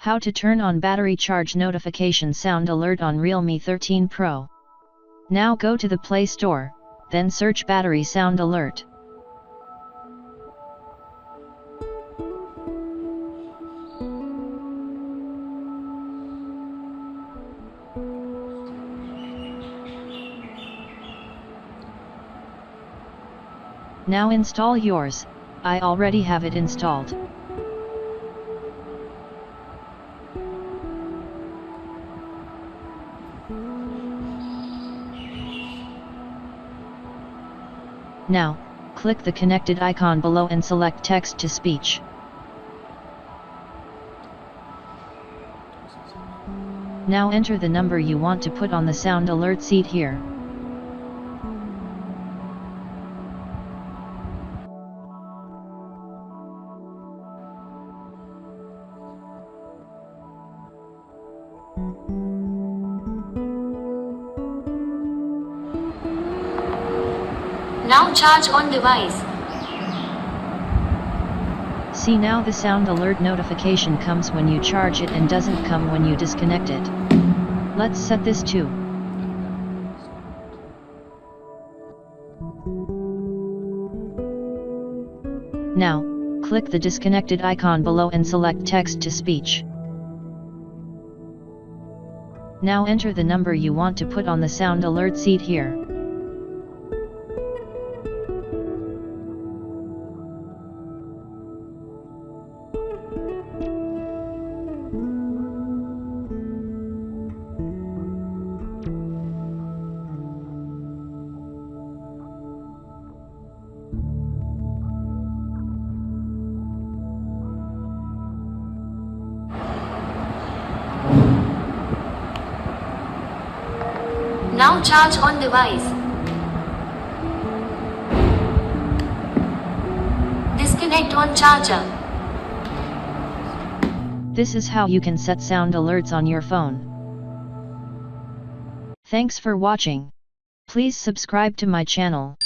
How to turn on battery charge notification sound alert on Realme 13 Pro. Now go to the Play Store, then search battery sound alert. Now install yours. I already have it installed. Now, click the connected icon below and select text to speech. Now enter the number you want to put on the sound alert seat here. Now charge on device. See, now the sound alert notification comes when you charge it and doesn't come when you disconnect it. Let's set this to Now, click the disconnected icon below and select text to speech. Now enter the number you want to put on the sound alert seat here. Now charge on device. Disconnect on charger. This is how you can set sound alerts on your phone. Thanks for watching. Please subscribe to my channel.